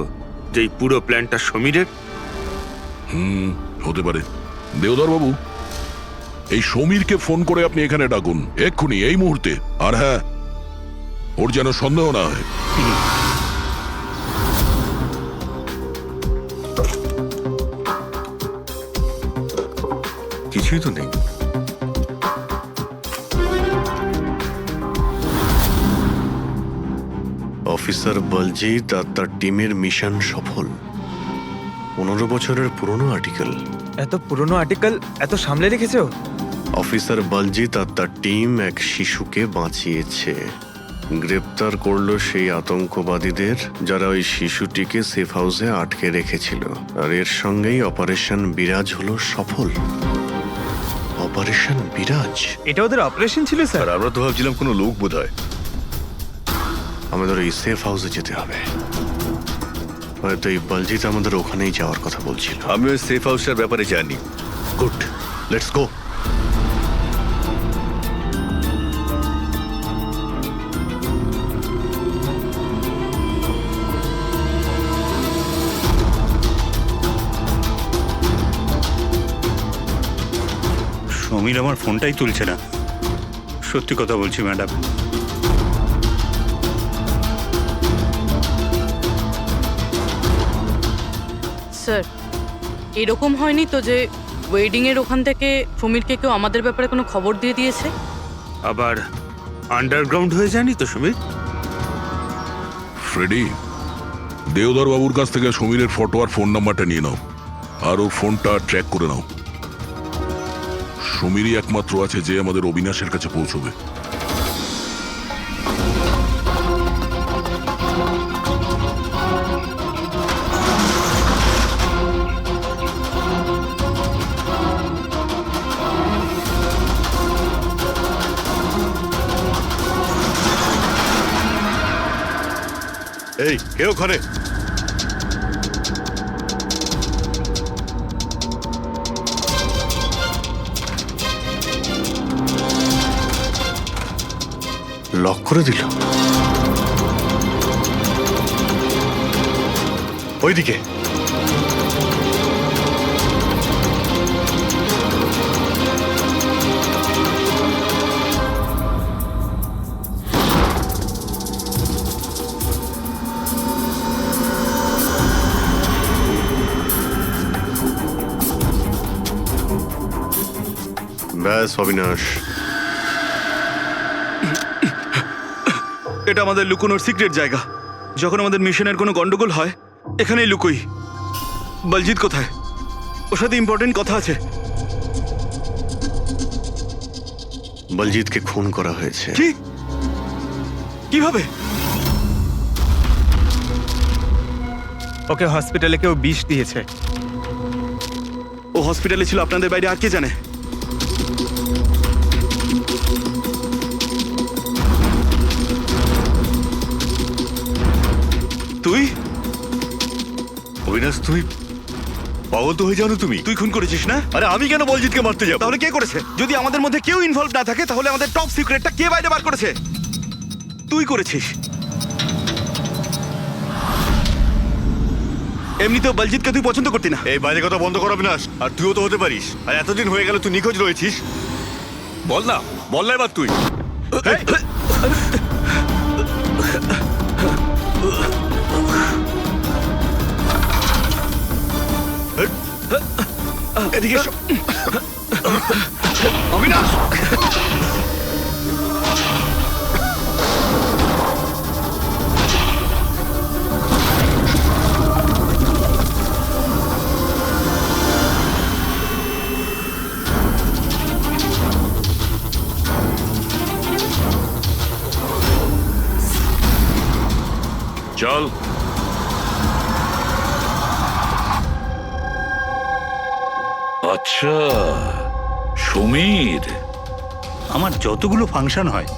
যে এই পুরো প্ল্যানটা সমীরের? হতে পারে। দেওধর বাবু, এই সমীরকে ফোন করে আপনি এখানে ডাকুন এক্ষুনি, এই মুহূর্তে। আর হ্যাঁ, ওর যেন সন্দেহ না হয়। কিছুই তো নেই। অফিসার বলজিৎ আর তার টিমের মিশন সফল। 15 বছরের পুরনো আর্টিকেল। এত পুরনো আর্টিকেল এত সামলে রেখেছো? অফিসার বলজিৎ আর তার টিম এক শিশুকে বাঁচিয়েছে। গ্রেপ্তার করলো সেই আতঙ্কবাদীদের যারা ওই শিশুটিকে সেফ হাউসে আটকে রেখেছিল। আর এর সঙ্গেই অপারেশন বিরাজ হলো সফল। অপারেশন বিরাজ? এটা ওদের অপারেশন ছিল স্যার? আর আমরা তো ভাবছিলাম কোনো লোক বোধ হয়। আমাদের ওই সেফ হাউসে যেতে হবে। হয়তো এই বলজিৎ আমাদের ওখানেই যাওয়ার কথা বলছিল। আমি ওই সেফ হাউসের ব্যাপারে জানি। Good, let's go. সমীর আমার ফোনটাই তুলছে না। সত্যি কথা বলছি ম্যাডাম। স্যার, এরকম হয়নি তো যে ওয়েডিং এর ওখান থেকে সমীরকে কেউ আমাদের ব্যাপারে কোনো খবর দিয়ে দিয়েছে? আবার আন্ডারগ্রাউন্ড হয়ে যায়নি তো সমীর? ফ্রেডি, দেওধর বাবুর কাছ থেকে সমীরের ফটো আর ফোন নাম্বারটা নিয়ে নাও, আর ওর ফোনটা ট্র্যাক করে নাও। সমীরই একমাত্র আছে যে আমাদের অবিনাশের কাছে পৌঁছবে। এই, কে ওখানে? লক করে দিল। ওইদিকে। ব্যাস অবিনাশ, এটা আমাদের লুকোনোর সিক্রেট জায়গা। যখন আমাদের মিশনের কোনো গন্ডগোল হয় এখানেই লুকোই। বলজিৎ কোথায়? ওর সাথে ইম্পর্টেন্ট কথা আছে। বলজিৎকে খুন করা হয়েছে। কি? কিভাবে? ওকে হসপিটালে কেউ বিষ দিয়েছে। ও হসপিটালে ছিল, আপনাদের বাইরে আর কে জানে? তুই? অবিনাশ, তুমি পাগল তো হয়ে যাও না তুমি? তুই খুন করেছিস না? আরে আমি কেন বলজিৎকে মারতে যাব? তাহলে কে করেছে? যদি আমাদের মধ্যে কেউ ইনভলভ না থাকে তাহলে আমাদের টপ সিক্রেটটা কে বাইরে বার করেছে? তুই করেছিস। এমনিতেও বলজিৎকে তুই পছন্দ করতি না। এই বাইরে কথা বন্ধ কর অবিনাশ। আর তুইও তো হতে পারিস। আর এতদিন হয়ে গেল তুই নিখোঁজ রয়েছিস। বল না, বল না এবার তুই। এদিকে এসো। অবিনাশ! চল। আচ্ছা, সমীর। আমার যতগুলো ফাংশন হয়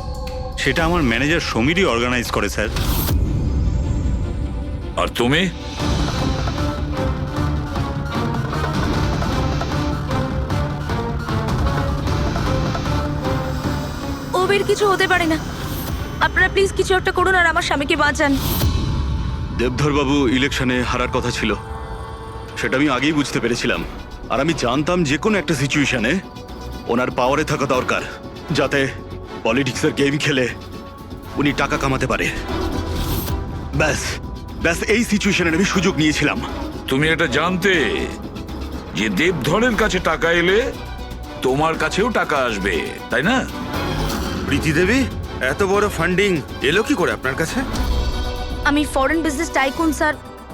সেটা আমার ম্যানেজার সমীরই অর্গানাইজ করে স্যার। আর তুমি? ওবের কিছু হতে পারে না। আপনারা প্লিজ কিছু একটা করুন আর আমার স্বামীকে বাঁচান। দেবধরবাবু ইলেকশনে হারার কথা ছিল, সেটা আমি আগেই বুঝতে পেরেছিলাম। আর আমি জানতাম যে কোনো একটা সিচুয়েশনে ওনার পাওয়ারে থাকা দরকার, যাতে পলিটিক্সের গেম খেলে উনি টাকা কামাতে পারে। ব্যাস ব্যাস এই সিচুয়েশনের আমি সুযোগ নিয়েছিলাম। তুমি এটা জানতে যে দেবধরের কাছে টাকা এলে তোমার কাছেও টাকা আসবে, তাই না? প্রীতি দেবী, এত বড় ফান্ডিং এলো কি করে আপনার কাছে? আমি ফরেন বিজনেস টাইকুন স্যার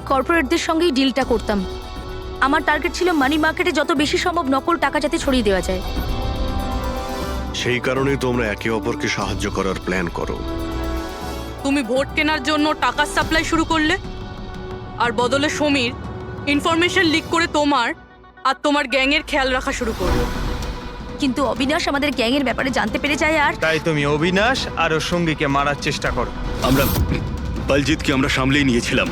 কর্পোরেটদের সঙ্গেই ডিলটা করতাম। আমার টার্গেট ছিল মানি মার্কেটে যত বেশি সম্ভব নকল টাকা যাতে ছড়িয়ে দেওয়া যায়। সেই কারণেই তোমরা একে অপরকে সাহায্য করার প্ল্যান করো। তুমি ভোট কেনার জন্য টাকার সাপ্লাই শুরু করলে, আর বদলে সমীর ইনফরমেশন লিক করে তোমার আর তোমার গ্যাংয়ের খেয়াল রাখা শুরু করলো। কিন্তু অবিনাশ আমাদের গ্যাংয়ের ব্যাপারে জানতে পেরে যায় আর তাই তুমি অবিনাশ আর ওর সঙ্গীকে মারার চেষ্টা করো। আমরা বলজিৎকে আমরা সামলেই নিয়েছিলাম,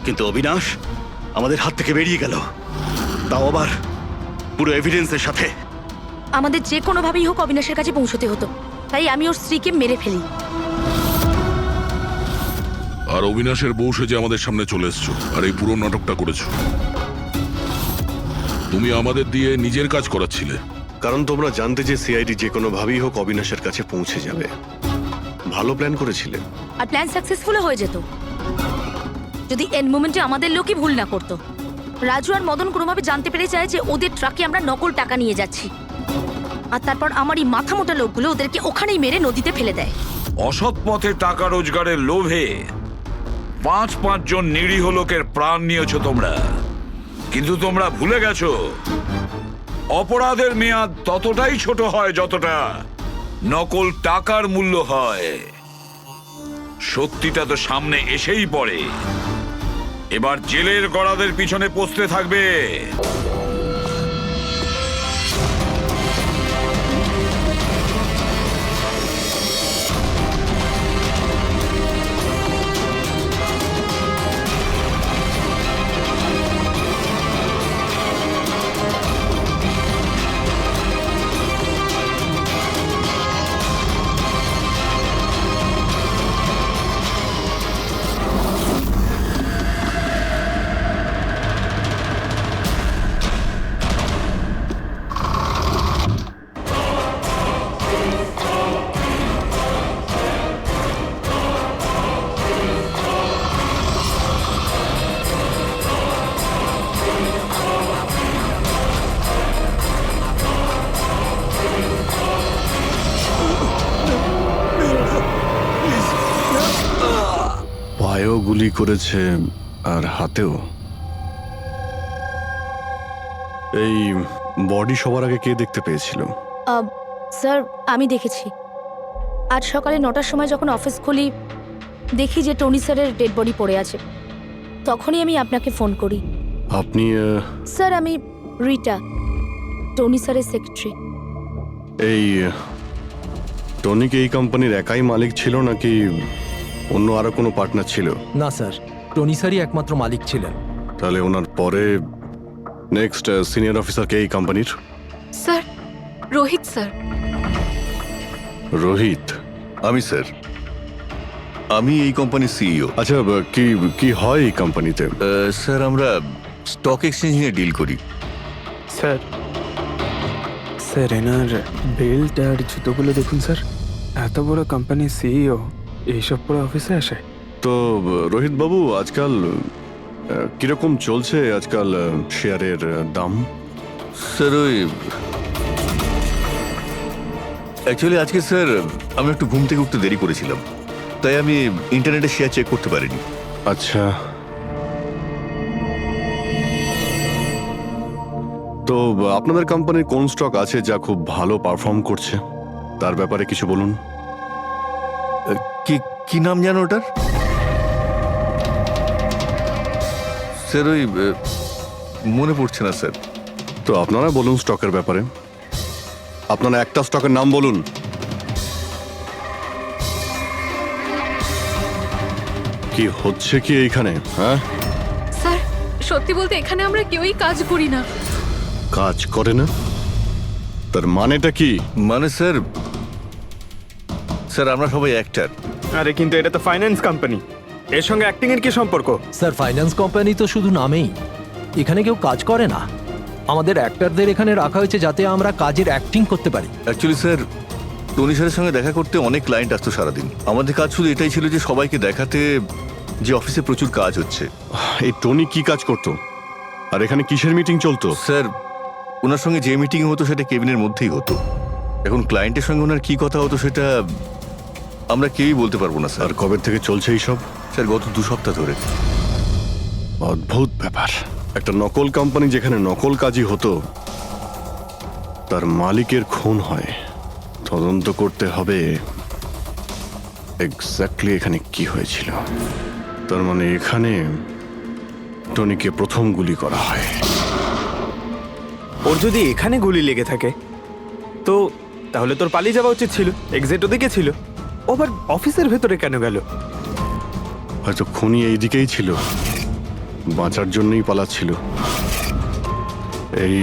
কিন্তু অবিনাশ আমাদের হাত থেকে বেরিয়ে গেল, তাও আবার পুরো এভিডেন্সের সাথে। আমাদের যে কোনোভাবেই হোক অবিনাশের কাছে পৌঁছতে হতো, তাই আমি ওর স্ত্রীকে মেরে ফেলি। আর অবিনাশের বউ সেজে আমাদের সামনে চলে এসছো আর এই পুরো নাটকটা করেছো। তুমি আমাদের দিয়ে নিজের কাজ করাচ্ছিলে, কারণ তোমরা জানতে যে সিআইডি যে কোনোভাবেই হোক অবিনাশের কাছে পৌঁছে যাবে। ভালো প্ল্যান করেছিলে। আর প্ল্যান সাকসেসফুল হয়ে যেত যদি এন্ড মোমেন্টে আমাদের লোকই ভুল না করতো। রাজু আর মদন কোনোভাবে জানতে পেরে যায় যে ওদের ট্রাকে আমরা নকল টাকা নিয়ে যাচ্ছি, আর তারপর আমার এই মাথা মোটা লোকগুলো ওদেরকে ওখানেই মেরে নদীতে ফেলে দেয়। অসৎ পথে টাকা রোজগারের লোভে 5 জন নিরীহ লোকের প্রাণ নিয়েছো তোমরা, কিন্তু তোমরা ভুলে গেছো অপরাধের মেয়াদ ততটাই ছোট হয় যতটা নকল টাকার মূল্য হয়। সত্যিটা তো সামনে এসেই পড়ে, এবার জেলের গড়াদের পিছনে পৌঁছতে থাকবে। পায়েও গুলি করেছে আর হাতেও। এই বডি সবার আগে কে দেখতে পেয়েছিল? স্যার আমি দেখেছি। আজ সকালে 9টার সময় যখন অফিস খুলি দেখি যে টনি স্যারের ডেড বডি পড়ে আছে, তখনই আমি আপনাকে ফোন করি। আপনি স্যার আমি রিটা, টনি স্যারের সেক্রেটারি। এই টনিক এই কোম্পানির একাই মালিক ছিল নাকি অন্য আরো কোনো পার্টনার ছিল? না স্যার, টনি স্যারই একমাত্র মালিক ছিলেন। তাহলে ওনার পরে নেক্সট সিনিয়র অফিসার কে এই কোম্পানির? Sir Rohit sir. রোহিত? আমি স্যার, আমি এই কোম্পানির সিইও। আচ্ছা, কি কি হয় এই কোম্পানিতে? স্যার আমরা স্টক এক্সচেঞ্জিং এ ডিল করি। স্যার স্যার এনার বেল্ট আর জুতোগুলো দেখুন স্যার। এত বড় কোম্পানির সিইও এইসব পরে অফিসে আসে? তো রোহিত বাবু, আজকাল কিরকম চলছে আজকাল শেয়ারের দাম? স্যার ওই অ্যাকচুয়ালি আজকে স্যার আমি একটু ঘুম থেকে উঠতে দেরি করেছিলাম, তাই আমি ইন্টারনেটে শেয়ার চেক করতে পারিনি। আচ্ছা, তো আপনাদের কোম্পানির কোন স্টক আছে যা খুব ভালো পারফর্ম করছে, তার ব্যাপারে কিছু বলুন। কি কি নাম জানো ওটার? স্যার ওই মনে পড়ছে না স্যার। তো আপনারা বলুন স্টকের ব্যাপারে, আপনারা একটা স্টকের নাম বলুন। কি হচ্ছে কি এইখানে? হ্যাঁ, স্যার সত্যি বলতে এখানে আমরা কেউই কাজ করি না। কাজ করে না? তার মানেটা কি? মানে স্যার, স্যার আমরা সবাই অ্যাক্টর। আরে কিন্তু এটা তো ফাইন্যান্স কোম্পানি, এর সঙ্গে অ্যাক্টিং এর কি সম্পর্ক? স্যার ফাইন্যান্স কোম্পানি তো শুধু নামেই, এখানে কেউ কাজ করে না। আমাদের অ্যাক্টরদের এখানে রাখা হয়েছে যাতে আমরা কাজের অ্যাক্টিং করতে পারি। অ্যাকচুয়ালি স্যার, টনি স্যারের সঙ্গে দেখা করতে অনেক ক্লায়েন্ট আসতো সারাদিন। আমাদের কাজ শুধু এটাই ছিল যে সবাইকে দেখাতে যে অফিসে প্রচুর কাজ হচ্ছে। এই টনি কি কাজ করতো, আর এখানে কিসের মিটিং চলতো? স্যার ওনার সঙ্গে যে মিটিং হতো সেটা কেবিনের মধ্যেই হতো। এখন ক্লায়েন্টের সঙ্গে ওনার কি কথা হতো সেটা আমরা কেউই বলতে পারবো না স্যার। আর কবে থেকে চলছে এইসব? স্যার গত 2 সপ্তাহ ধরে। অদ্ভুত ব্যাপার, একটা নকল কোম্পানি যেখানে নকল কাজই হতো, তার মালিকের খুন হয়। তদন্ত করতে হবে এক্স্যাক্টলি এখানে কি হয়েছিল। তার মানে এখানে টনিকে প্রথম গুলি করা হয়। ওর যদি এখানে গুলি লেগে থাকে তো তাহলে তোর পালিয়ে যাওয়া উচিত ছিল, এক্সিট ওদিকে ছিল। ও আবার অফিসের ভেতরে কেন গেল? হয়তো খুনি এইদিকেই ছিল, বাঁচার জন্যই পালাচ্ছিল। এই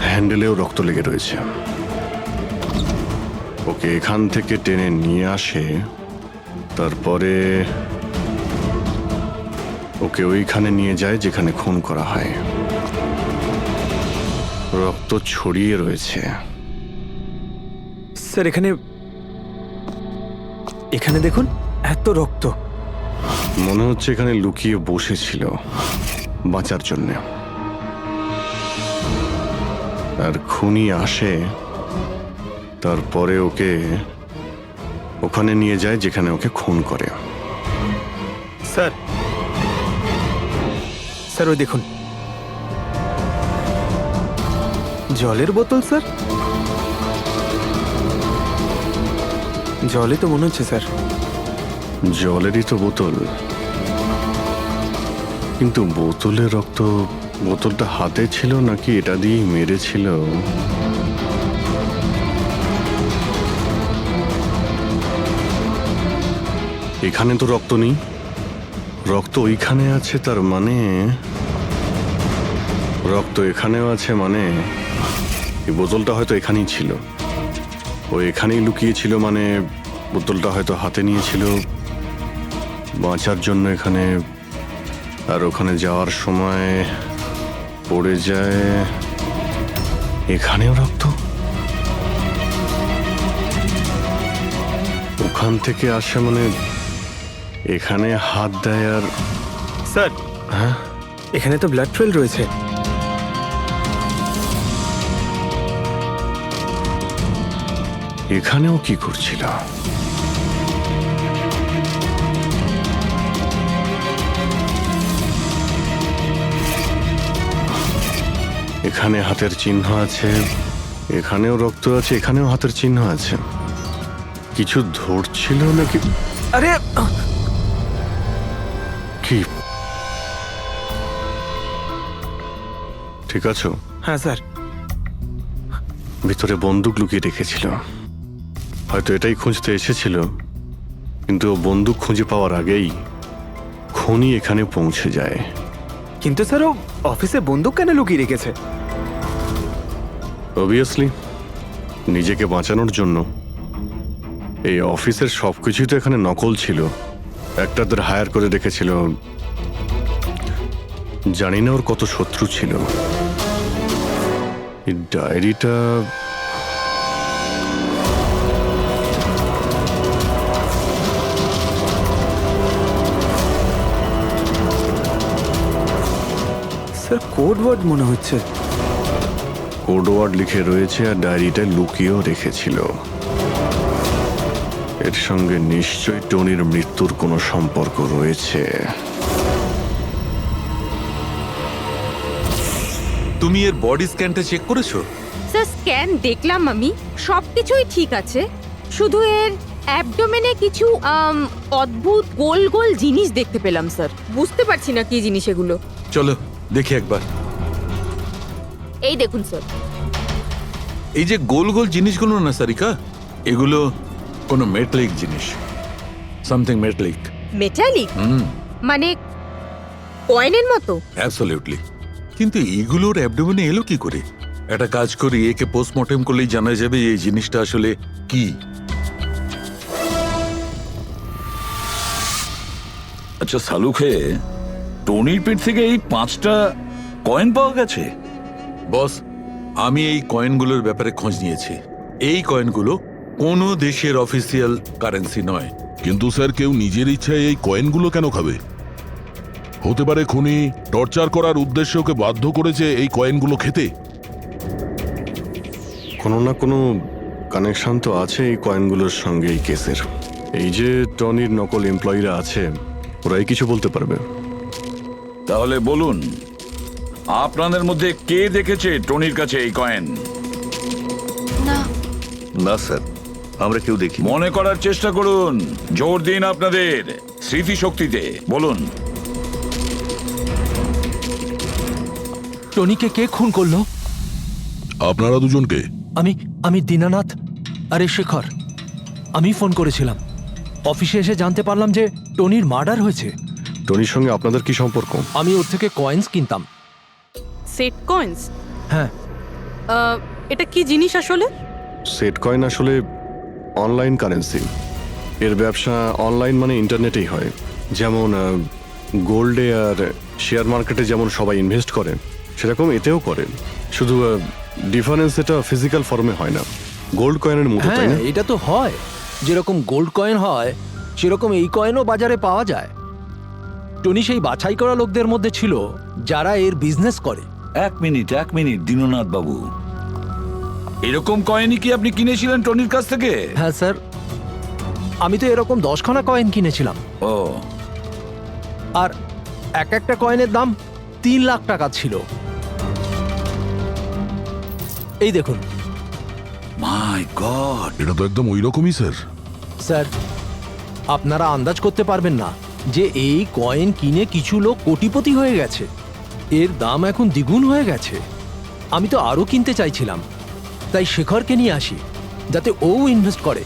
হ্যান্ডেলেও রক্ত লেগে রয়েছে। ওকে এখান থেকে টেনে নিয়ে আসে, তারপরে ওকে ওইখানে নিয়ে যায় যেখানে খুন করা হয়। রক্ত ছড়িয়ে রয়েছে। স্যার এখানে এখানে দেখুন, এত রক্ত। মনে হচ্ছে এখানে লুকিয়ে বসেছিল বাঁচার জন্য। আর খুনি আসে, তারপরে ওকে ওখানে নিয়ে যায় যেখানে ওকে খুন করে। স্যার স্যার ওই দেখুন, জলের বোতল। স্যার জলে তো মনে হচ্ছে স্যার। জলেরই তো বোতল, কিন্তু বোতলের রক্ত, বোতলটা হাতে ছিল নাকি এটা দিয়েই মেরেছিল? এখানে তো রক্ত নেই, রক্ত ওইখানে আছে। তার মানে রক্ত এখানেও আছে, মানে এই বোতলটা হয়তো এখানেই ছিল। ও এখানেই লুকিয়েছিল, মানে বোতলটা হয়তো হাতে নিয়েছিল বাঁচার জন্য এখানে। আর ওখানে যাওয়ার সময় পড়ে যায়। এখানেও রক্ত, ওখান থেকে আসে, মানে এখানে হাত দেয়। আর স্যার হ্যাঁ, এখানে তো ব্লাড ট্রেল রয়েছে। এখানেও কি করছিল? এখানে হাতের চিহ্ন আছে, এখানেও রক্ত আছে, এখানেও হাতের চিহ্ন আছে। কিছু ধরছিল নাকি? আরে কি ঠিক আছো? হ্যাঁ স্যার। ভিতরে বন্দুক লুকিয়ে রেখেছিল, হয়তো এটাই খুঁজতে এসেছিল। কিন্তু ও বন্দুক খুঁজে পাওয়ার আগেই খুনি এখানে পৌঁছে যায়। কিন্তু স্যার ও অফিসে বন্দুক কেন লুকিয়ে রেখেছে? অবভিয়াসলি নিজেকে বাঁচানোর জন্য। এই অফিসের সবকিছুই তো এখানে নকল ছিল, একটাদের হায়ার করে রেখেছিল। জানি না ওর কত শত্রু ছিল। এই ডায়েরিটা স্যার কোড ওয়ার্ড মনে হচ্ছে। কোড ওয়ার্ড লিখে রয়েছে আর ডায়েরিটা লুকিয়েও রেখেছিল। এর সঙ্গে নিশ্চয়ই টনির মৃত্যুর কোনো সম্পর্ক রয়েছে। তুমি এর বডি স্ক্যানটা চেক করেছো? স্যার স্ক্যান দেখলাম আমি, সবকিছুই ঠিক আছে, শুধু এর অ্যাবডোমেনে কিছু অদ্ভুত গোল গোল জিনিস দেখতে পেলাম স্যার। বুঝতে পারছি না কি জিনিস এগুলো। চলো দেখি একবার। এই দেখুন স্যার। এই যে গোল গোল জিনিসগুলো না সারিকা, এগুলো কোনো মেটালিক জিনিস, সামথিং মেটালিক। মেটালিক? মানে কয়েনের মতো? অ্যাবসলিউটলি। কিন্তু এইগুলোর অ্যাবডোমেনে এলো কি করে? একটা কাজ করি, একে পোস্টমর্টেম করলেই জানা যাবে এই জিনিসটা আসলে কি। আচ্ছা সালুখে, টনির পেট থেকে এই 5টা কয়েন পাওয়া গেছে? বস, আমি এই কয়েনগুলোর ব্যাপারে খোঁজ নিয়েছি। এই কয়েনগুলো কোনো দেশের অফিসিয়াল কারেন্সি নয়। কিন্তু স্যার, কেউ নিজের ইচ্ছায় এই কয়েনগুলো কেন খাবে? হতে পারে খুনি টর্চার করার উদ্দেশ্যে ওকে বাধ্য করেছে এই কয়েনগুলো খেতে। কোনো না কোনো কানেকশন তো আছে এই কয়েনগুলোর সঙ্গে এই কেসের। এই যে টনির নকল এমপ্লয়িরা আছে, ওরাই কিছু বলতে পারবে। তাহলে বলুন, আপনাদের মধ্যে কে দেখেছে টনির কাছে এই কয়েন? না স্যার, আমরা কেউ দেখি। মনে করার চেষ্টা করুন, জোর দিন আপনাদের স্মৃতিশক্তিতে। বলুন। টনিকে কে খুন করলো? আপনারা দুজনকে? আমি দীনানাথ আরে শেখর। আমি ফোন করেছিলাম। অফিসে এসে জানতে পারলাম যে টনির মার্ডার হয়েছে। টনির সঙ্গে আপনাদের কি সম্পর্ক? আমি ওর থেকে কয়েন্স কিনতাম। Set coins? হ্যাঁ। এটা কি জিনিস আসলে? সেট কয়েন আসলে অনলাইন কারেন্সি। এর ব্যবসা অনলাইন মানে ইন্টারনেটেই হয়। যেমন গোল্ডে আর শেয়ার মার্কেটে যেমন সবাই ইনভেস্ট করে, সেরকম এতেও করে। শুধু ডিফারেন্স এটা ফিজিক্যাল ফর্মে হয় না, গোল্ড কয়েনের মতো, তাই না? হ্যাঁ, এটা তো হয়। যেরকম গোল্ড কয়েন হয় সেরকম এই কয়েনও বাজারে পাওয়া যায়। টনি সেই বাছাই করা লোকদের মধ্যে ছিল যারা এর বিজনেস করে। এক মিনিট দীননাথ বাবু, এরকম কয়েনই কি আপনি কিনেছিলেন টনির কাছ থেকে? হ্যাঁ স্যার, আমি তো এরকম 10খানা কয়েন কিনেছিলাম। ও, আর একটা কয়েনের দাম 3 লাখ টাকা ছিল। এই দেখুন। মাই গড, এটা তো একদম ওই রকমই স্যার। স্যার, আপনারা আন্দাজ করতে পারবেন না যে এই কয়েন কিনে কিছু লোক কোটিপতি হয়ে গেছে। এর দাম এখন দ্বিগুণ হয়ে গেছে। আমি তো আরো কিনতে চাইছিলাম, তাই শেখরকে নিয়ে আসি যাতে ও ইনভেস্ট করে।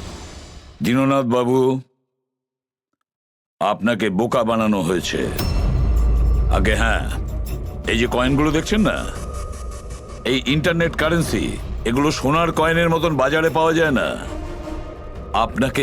দীননাথ বাবু, আপনাকে বোকা বানানো হয়েছে। আগে হ্যাঁ, এই যে কয়েনগুলো দেখছেন না, এই ইন্টারনেট কারেন্সি, এগুলো সোনার কয়েনের মতন বাজারে পাওয়া যায় না। আপনাকে